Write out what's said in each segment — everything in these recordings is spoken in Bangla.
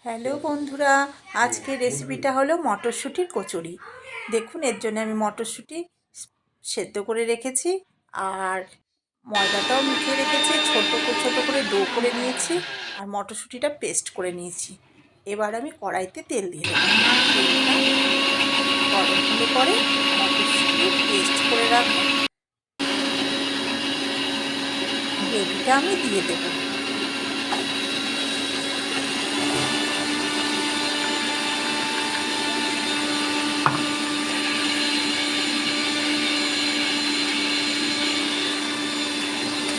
হ্যালো বন্ধুরা, আজকের রেসিপিটা হলো মটরশুঁটির কচুরি। দেখুন, এর জন্য আমি মটরশুঁটি সেদ্ধ করে রেখেছি আর ময়দাটাও মিশিয়ে রেখেছি, ছোট করে ডো করে নিয়েছি আর মটরশুঁটিটা পেস্ট করে নিয়েছি। এবার আমি কড়াইতে তেল দিয়ে দেবো। তেলটা গরম হলে পরে মটরশুঁটি পেস্ট করে রাখা গ্রেভিটা আমি দিয়ে দেবো।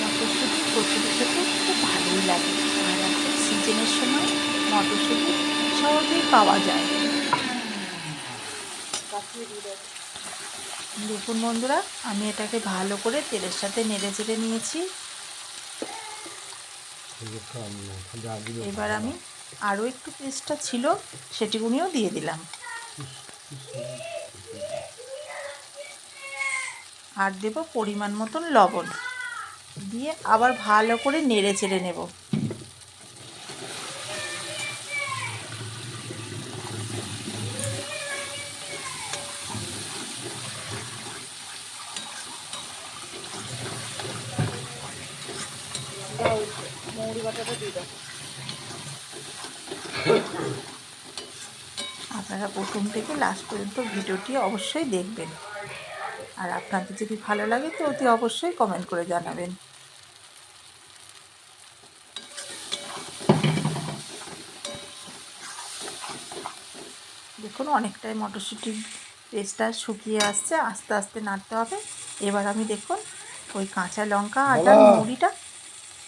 মটরশুঁটি কচুরি খেতে খুব ভালোই লাগে, আর এখন সিজনের সময় মটরশুঁটি সহজেই পাওয়া যায়। দেখুন বন্ধুরা, আমি এটাকে ভালো করে তেলের সাথে নেড়ে চেড়ে নিয়েছি। এবার আমি আরও একটু পেস্টটা ছিল সেটিগুনিও দিয়ে দিলাম, আর দেব পরিমাণ মতন লবণ, দিয়ে আবার ভালো করে নেড়ে চেড়ে নেব। মৌরি বাটাটা দিয়ে দাও। আপনারা প্রথম থেকে লাস্ট পর্যন্ত ভিডিওটি অবশ্যই দেখবেন, আর আপনাদের যদি ভালো লাগে তো অতি অবশ্যই কমেন্ট করে জানাবেন। দেখুন, অনেকটাই মটরশুঁটির পেস্টটা শুকিয়ে আসছে, আস্তে আস্তে নাড়তে হবে। এবার আমি দেখুন ওই কাঁচা লঙ্কা আদা মৌরিটা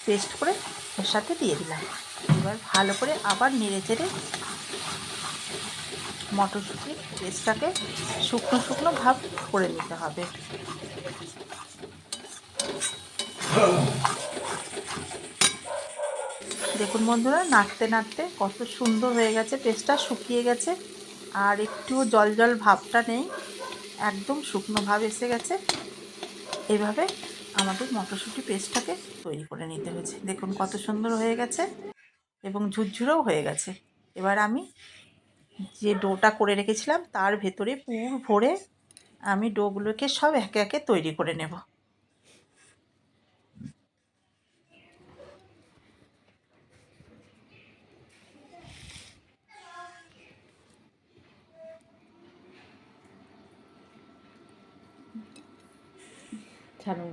পেস্ট করে এর সাথে দিয়ে দিলাম। এবার ভালো করে আবার নেড়ে চেড়ে মটরশুঁটির পেস্টটাকে শুকনো শুকনো ভাব করে নিতে হবে। দেখুন বন্ধুরা, নাড়তে নাড়তে কত সুন্দর হয়ে গেছে, পেস্টটা শুকিয়ে গেছে আর একটু জল জল ভাবটা নেই, একদম শুকনো ভাব এসে গেছে। এইভাবে আমাদের মটরশুঁটি পেস্টটাকে তৈরি করে নিতে হয়েছে। দেখুন কত সুন্দর হয়ে গেছে এবং ঝুরঝুরেও হয়ে গেছে। এবার আমি যে ডোটা করে রেখেছিলাম তার ভেতরে পুর ভরে আমি ডোগুলোকে সব একে একে তৈরি করে নেব।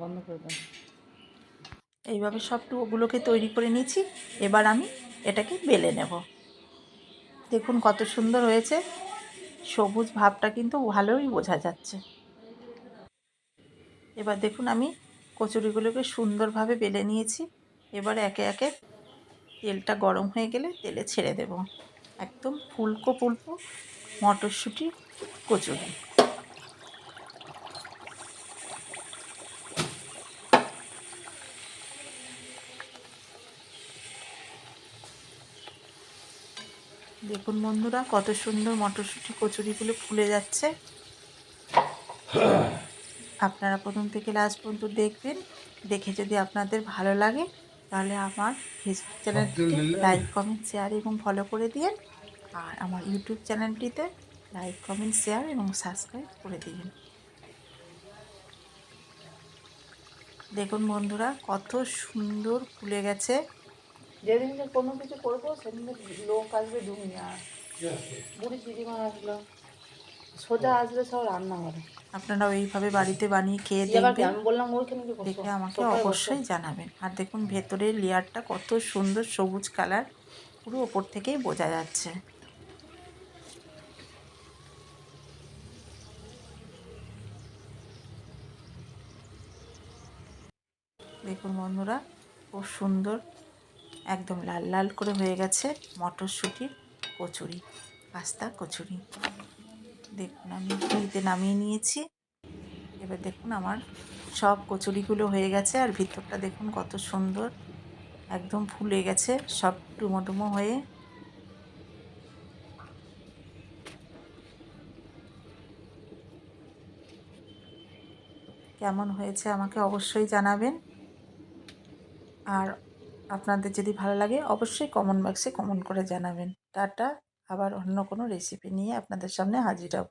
বন্ধ করে দেন। এইভাবে সব ডোগুলোকে তৈরি করে নিয়েছি। এবার আমি এটাকে বেলে নেব। দেখুন কত সুন্দর হয়েছে, সবুজ ভাবটা কিন্তু ভালোই বোঝা যাচ্ছে। এবার দেখুন আমি কচুরিগুলোকে সুন্দরভাবে বেলে নিয়েছি। এবার একে একে তেলটা গরম হয়ে গেলে তেলে ছেড়ে দেব। একদম ফুলকো ফুলকো মটরশুঁটি কচুরি। দেখুন বন্ধুরা, কত সুন্দর মটরশুঁটি কচুরিগুলো ফুলে যাচ্ছে। আপনারা প্রথম থেকে লাস্ট পর্যন্ত দেখবেন, দেখে যদি আপনাদের ভালো লাগে তাহলে আমার ফেসবুক চ্যানেলটি লাইক কমেন্ট শেয়ার এবং ফলো করে দিন, আর আমার ইউটিউব চ্যানেলটিতে লাইক কমেন্ট শেয়ার এবং সাবস্ক্রাইব করে দিন। দেখুন বন্ধুরা, কত সুন্দর ফুলে গেছে। যেদিনকে কোনো কিছু করবো সেদিনকে লোক আসবে দুনিয়া, বুড়ি দিদিমা আসলো, সোজা আসবে সব রান্না করে। আপনারা এইভাবে বাড়িতে বানিয়ে খেয়ে দেখবেন, আমি বললাম ওইখানে দেখে আমাকে অবশ্যই জানাবেন। আর দেখুন ভেতরের লেয়ারটা কত সুন্দর সবুজ কালার, পুরো ওপর থেকেই বোঝা যাচ্ছে। দেখুন বন্ধুরা, খুব সুন্দর একদম লাল লাল করে হয়ে গেছে মটরশুঁটির কচুরি, পাস্তা কচুরি। দেখুন আমি ঝুড়িতে নামিয়ে নিয়েছি। এবার দেখুন আমার সব কচুরিগুলো হয়ে গেছে, আর ভিতরটা দেখুন কত সুন্দর একদম ফুলে গেছে সব ডুমো ডুমো হয়ে। কেমন হয়েছে আমাকে অবশ্যই জানাবেন, আর আপনাদের যদি ভালো লাগে অবশ্যই কমেন্ট বক্সে কমেন্ট করে জানাবেন। টাটা। আবার অন্য কোনো রেসিপি নিয়ে আপনাদের সামনে হাজির হব।